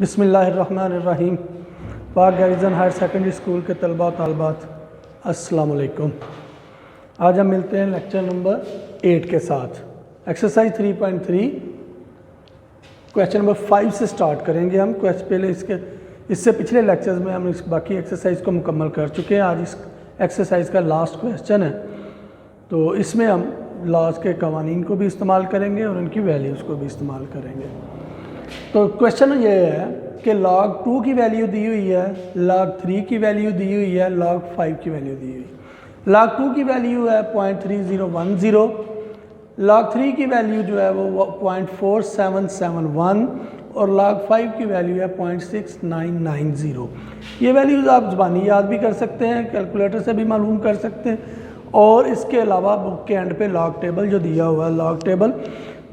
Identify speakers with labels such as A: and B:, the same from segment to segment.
A: बिस्मिल्लाहिर्रहमानिर्रहीम। पाक garrison higher secondary school के तलबा तालबात अस्सलाम वालेकुम। आज हम मिलते हैं लेक्चर नंबर 8 के साथ। एक्सरसाइज 3.3 क्वेश्चन नंबर 5 से स्टार्ट करेंगे हम। पहले इससे पिछले लेक्चर्स में हम बाकी एक्सरसाइज को मुकम्मल कर चुके हैं। आज इस एक्सरसाइज का लास्ट क्वेश्चन है, तो इसमें हम लॉज के कवानीन को भी इस्तेमाल करेंगे और उनकी वैल्यूज़ को भी इस्तेमाल करेंगे। तो क्वेश्चन ये है कि log 2 की वैल्यू दी हुई है, log 3 की वैल्यू दी हुई है, log 5 की वैल्यू दी हुई है। log 2 की वैल्यू है 0.3010, log 3 की वैल्यू जो है वो 0.4771 और log 5 की वैल्यू है 0.6990। ये वैल्यूज़ आप ज़बानी याद भी कर सकते हैं, कैलकुलेटर से भी मालूम कर सकते हैं, और इसके अलावा बुक के एंड पे लॉग टेबल जो दिया हुआ है, लॉग टेबल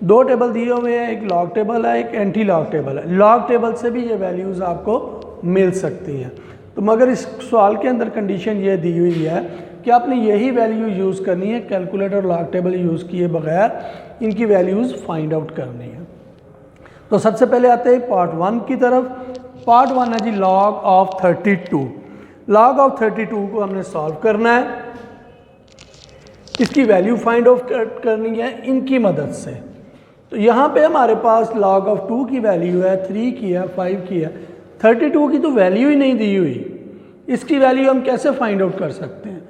A: दो टेबल दिए हुए हैं, एक लॉग टेबल है, एक एंटी लॉग टेबल है। लॉग टेबल से भी ये वैल्यूज़ आपको मिल सकती हैं। तो मगर इस सवाल के अंदर कंडीशन ये दी हुई है कि आपने यही वैल्यू यूज़ करनी है, कैलकुलेटर लॉग टेबल यूज़ किए बगैर इनकी वैल्यूज़ फाइंड आउट करनी है। तो सबसे पहले आते हैं पार्ट 1 की तरफ। पार्ट 1 है जी लॉग ऑफ 32। लॉग ऑफ 32 को हमने सॉल्व करना है, इसकी वैल्यू फाइंड आउट करनी है इनकी मदद से। तो यहाँ पे हमारे पास log ऑफ 2 की वैल्यू है, 3 की है, 5 की है, 32 की तो वैल्यू ही नहीं दी हुई। इसकी वैल्यू हम कैसे फाइंड आउट कर सकते हैं?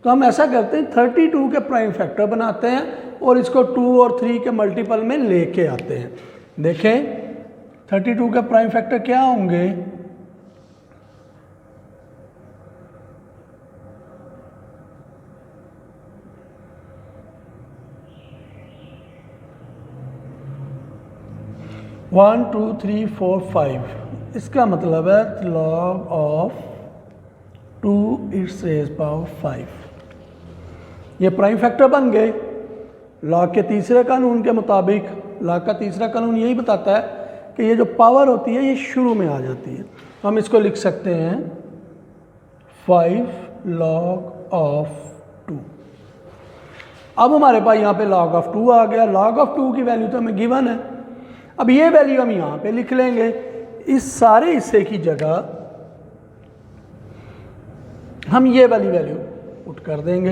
A: तो हम ऐसा करते हैं, 32 के प्राइम फैक्टर बनाते हैं और इसको 2 और 3 के मल्टीपल में लेके आते हैं। देखें 32 के प्राइम फैक्टर क्या होंगे? वन, 2, 3, 4, 5। इसका मतलब है log of 2 it's rays power 5। ये प्राइम फैक्टर बन गए। लॉग के तीसरे कानून के मुताबिक, लॉग का तीसरा कानून यही बताता है कि ये जो पावर होती है ये शुरू में आ जाती है। तो हम इसको लिख सकते हैं 5 log ऑफ 2। अब हमारे पास यहाँ पे log ऑफ 2 आ गया। log ऑफ 2 की वैल्यू तो हमें गिवन है। अब ये वैल्यू हम यहाँ पे लिख लेंगे। इस सारे हिस्से की जगह हम ये वाली वैल्यू पुट कर देंगे।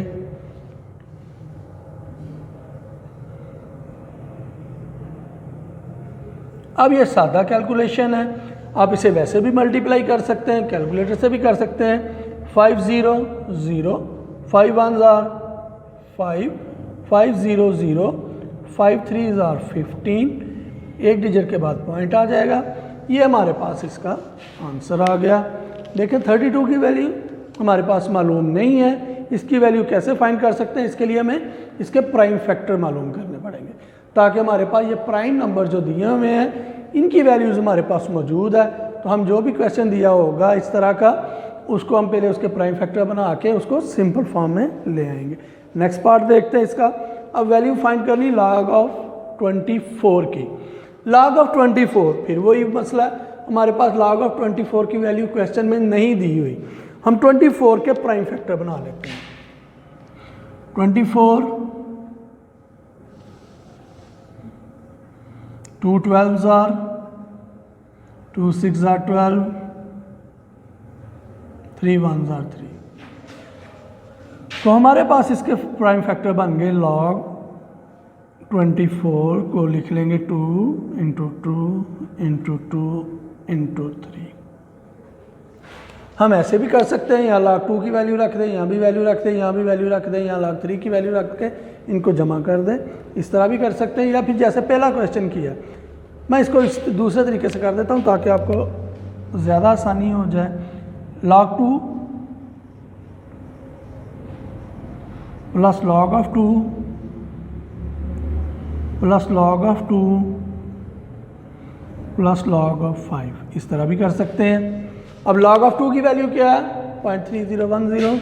A: अब ये सादा कैलकुलेशन है, आप इसे वैसे भी मल्टीप्लाई कर सकते हैं, कैलकुलेटर से भी कर सकते हैं। 5 0 0, 5 1 5, 5 0 0, 5 3 15, एक डिजिट के बाद पॉइंट आ जाएगा। ये हमारे पास इसका आंसर आ गया। देखें 32 की वैल्यू हमारे पास मालूम नहीं है, इसकी वैल्यू कैसे फाइंड कर सकते हैं? इसके लिए हमें इसके प्राइम फैक्टर मालूम करने पड़ेंगे, ताकि हमारे पास ये प्राइम नंबर जो दिए हुए हैं इनकी वैल्यूज़ हमारे पास मौजूद है। तो हम जो भी क्वेश्चन दिया होगा इस तरह का, उसको हम पहले उसके प्राइम फैक्टर बना के उसको सिंपल फॉर्म में ले आएंगे। नेक्स्ट पार्ट देखते हैं इसका। अब वैल्यू फाइंड करनी log ऑफ 24 की। log ऑफ 24, फिर वही मसला है, हमारे पास log ऑफ 24 की वैल्यू क्वेश्चन में नहीं दी हुई। हम 24 के प्राइम फैक्टर बना लेते हैं। 24, 2 12s are, 2 6 are 12, 3 1s are 3। तो हमारे पास इसके प्राइम फैक्टर बन गए। log 24 को लिख लेंगे 2 × 2 × 2 × 3। हम ऐसे भी कर सकते हैं, यहाँ log 2 की वैल्यू रख दें, यहाँ भी वैल्यू रख दें, यहाँ भी वैल्यू रख दें, यहाँ log 3 की वैल्यू रख के इनको जमा कर दें। इस तरह भी कर सकते हैं, या फिर जैसे पहला क्वेश्चन किया, मैं इसको इस दूसरे तरीके से कर देता हूँ ताकि आपको ज़्यादा आसानी हो जाए। log 2 plus log of 2 plus log of 2 plus log of 5, इस तरह भी कर सकते हैं। अब log ऑफ 2 की वैल्यू क्या है? 0.3010।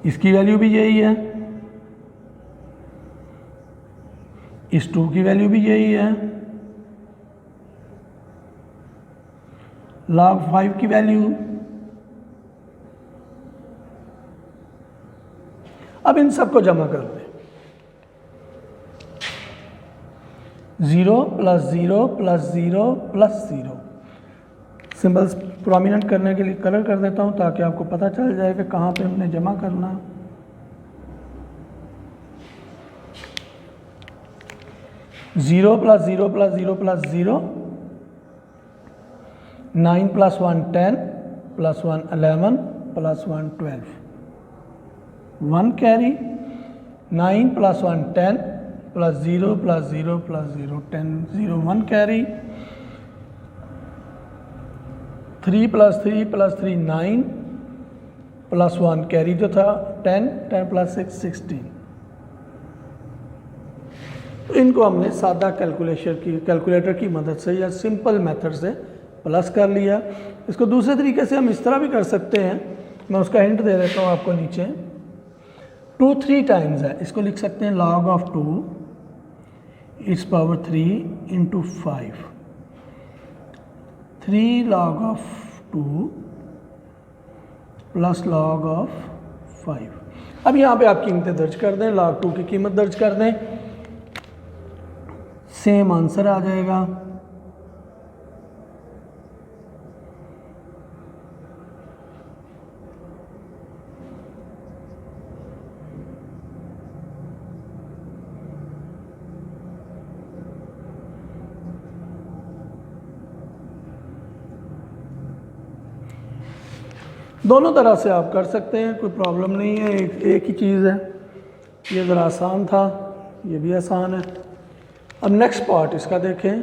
A: इसकी वैल्यू भी यही है, इस 2 की वैल्यू भी यही है। log 5 की वैल्यू, अब इन सबको जमा कर दें। 0 plus 0 plus 0 plus 0। Symbols prominent करने के लिए कलर कर देता हूँ ताकि आपको पता चल जाए कि कहाँ पे हमने जमा करना। 0 plus 0 plus 0 plus 0, 9 plus 1 10 plus 1 11 plus 1 12, 1 carry, 9 plus 1 10 plus 0 plus 0 plus 0 10 0 1 carry, 3 plus 3 plus 3 9 plus 1 carry जो था 10 10 प्लस 6 16। इनको हमने सादा कैलकुलेटर की मदद से या सिंपल मेथड से प्लस कर लिया। इसको दूसरे तरीके से हम इस तरह भी कर सकते हैं, मैं उसका हिंट दे देता हूँ आपको नीचे। 2 3 टाइम्स है, इसको लिख सकते हैं log of 2 it's power 3 into 5, 3 log of 2 plus log of 5। अब यहाँ पे आप कीमतें दर्ज कर दें, log 2 की कीमत दर्ज कर दें, सेम आंसर आ जाएगा। दोनों तरह से आप कर सकते हैं, कोई प्रॉब्लम नहीं है, एक ही चीज़ है। ये ज़रा आसान था, ये भी आसान है। अब नेक्स्ट पार्ट इसका देखें,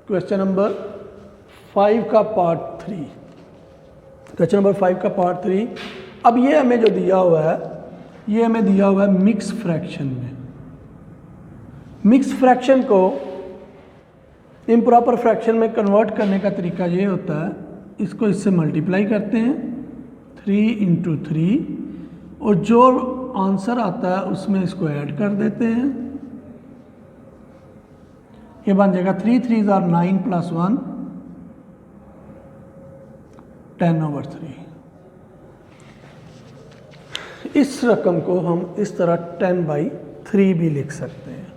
A: क्वेश्चन नंबर 5 का पार्ट 3। क्वेश्चन नंबर 5 का पार्ट 3। अब ये हमें जो दिया हुआ है, ये हमें दिया हुआ है मिक्स फ्रैक्शन में। मिक्स फ्रैक्शन को इम्प्रॉपर फ्रैक्शन में कन्वर्ट करने का तरीका ये होता है, इसको इससे मल्टीप्लाई करते हैं 3 इंटू 3, और जो आंसर आता है उसमें इसको ऐड कर देते हैं। ये बन जाएगा 3 3s are 9 प्लस 1 10/3। इस रकम को हम इस तरह 10/3 भी लिख सकते हैं।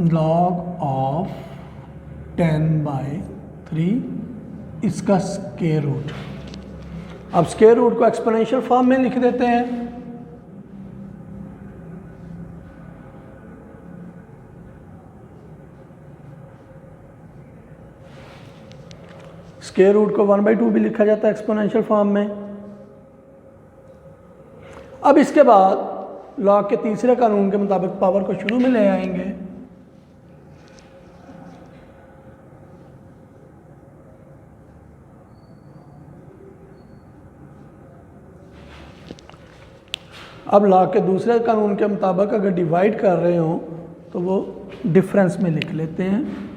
A: log of 10/3 इसका स्क्वायर रूट। अब स्क्वायर रूट को एक्सपोनेंशियल फॉर्म में लिख देते हैं। स्क्वायर रूट को 1/2 भी लिखा जाता है एक्सपोनेंशियल फॉर्म में। अब इसके बाद लॉग के तीसरे कानून के मुताबिक पावर को शुरू में ले आएंगे। अब लॉग के दूसरे कानून के मुताबिक अगर डिवाइड कर रहे हो तो वो डिफरेंस में लिख लेते हैं।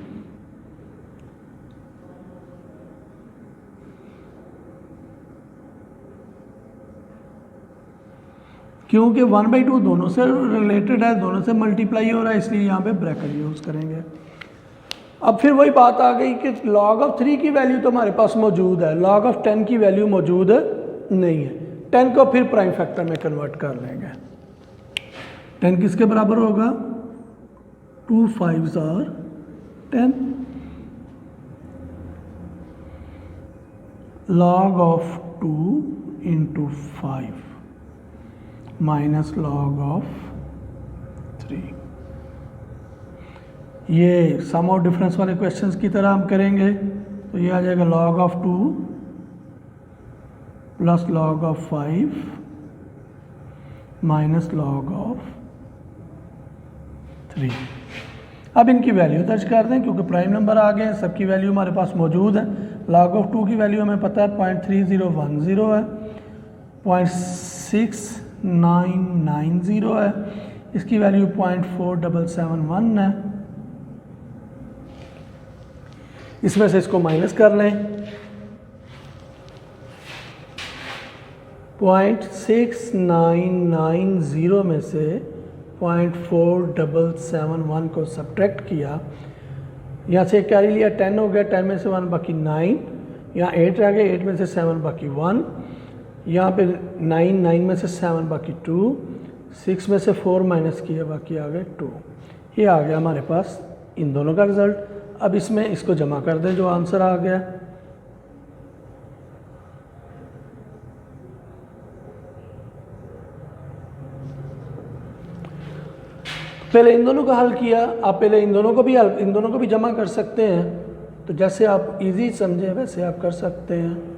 A: क्योंकि 1/2 दोनों से रिलेटेड है, दोनों से मल्टीप्लाई हो रहा है, इसलिए यहाँ पे ब्रैकेट यूज़ करेंगे। अब फिर वही बात आ गई कि log of 3 की वैल्यू तो हमारे पास मौजूद है, log of 10 की वैल्यू मौजूद नहीं है। 10 को फिर प्राइम फैक्टर में कन्वर्ट कर लेंगे। 10 किसके बराबर होगा? 2 5s are 10। log of 2 into 5 minus log of 3। ये सम और डिफरेंस वाले क्वेश्चंस की तरह हम करेंगे, तो ये आ जाएगा log of 2 plus log of 5 minus log of 3। अब इनकी वैल्यू दर्ज कर दें, क्योंकि प्राइम नंबर आ गए, सबकी वैल्यू हमारे पास मौजूद है। log of 2 की वैल्यू हमें पता है 0.3010 है, 0.6990 है, इसकी वैल्यू 0.4771 है। इसमें से इसको माइनस कर लें, 0.6990 में से 0.4771 को सब्ट्रैक्ट किया, यहाँ से कैरी लिया 10 हो गया, 10 में से 1 बाकी 9, यहाँ 8 रह गए, 8 में से 7 बाकी 1, यहाँ पे 9 में से 7 बाकी 2, 6 में से 4 माइनस किया, बाकी आ गए 2। ये आ गया हमारे पास इन दोनों का रिज़ल्ट। अब इसमें इसको जमा कर दें जो आंसर आ गया। पहले इन दोनों का हल किया, आप पहले इन दोनों को भी जमा कर सकते हैं। तो जैसे आप इजी समझे वैसे आप कर सकते हैं।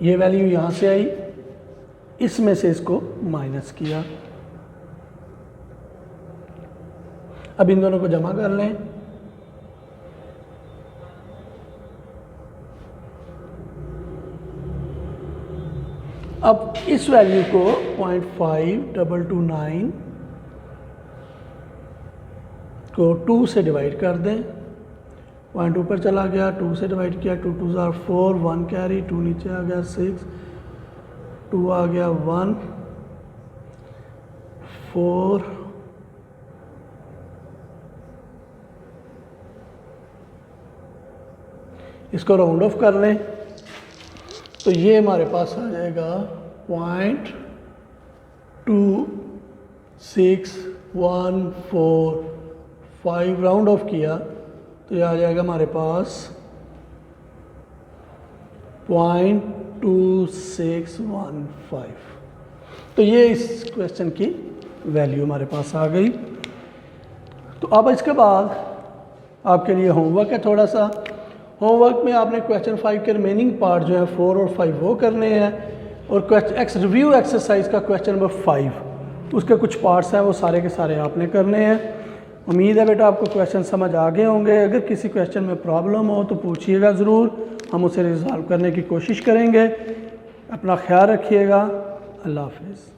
A: ये वैल्यू यहाँ से आई, इसमें से इसको माइनस किया। अब इन दोनों को जमा कर लें। अब इस वैल्यू को 0.5229 को 2 से डिवाइड कर दें। पॉइंट ऊपर चला गया, 2 से डिवाइड किया, 2 2 ज़ार 4, 1 कैरी, 2 नीचे आ गया 6, 2 आ गया 1, 4, इसको राउंड ऑफ कर लें तो ये हमारे पास आ जाएगा 0.26145। राउंड ऑफ किया तो ये आ जाएगा हमारे पास 0.2615। तो ये इस क्वेश्चन की वैल्यू हमारे पास आ गई। तो अब इसके बाद आपके लिए होमवर्क है थोड़ा सा। होमवर्क में आपने क्वेश्चन 5 के रिमेनिंग पार्ट जो है 4 और 5 वो करने हैं, और रिव्यू एक्सरसाइज का क्वेश्चन नंबर 5 उसके कुछ पार्ट्स हैं वो सारे के सारे आपने करने हैं। उम्मीद है बेटा आपको क्वेश्चन समझ आ गए होंगे। अगर किसी क्वेश्चन में प्रॉब्लम हो तो पूछिएगा ज़रूर, हम उसे रिजॉल्व करने की कोशिश करेंगे। अपना ख्याल रखिएगा। अल्लाह हाफिज़।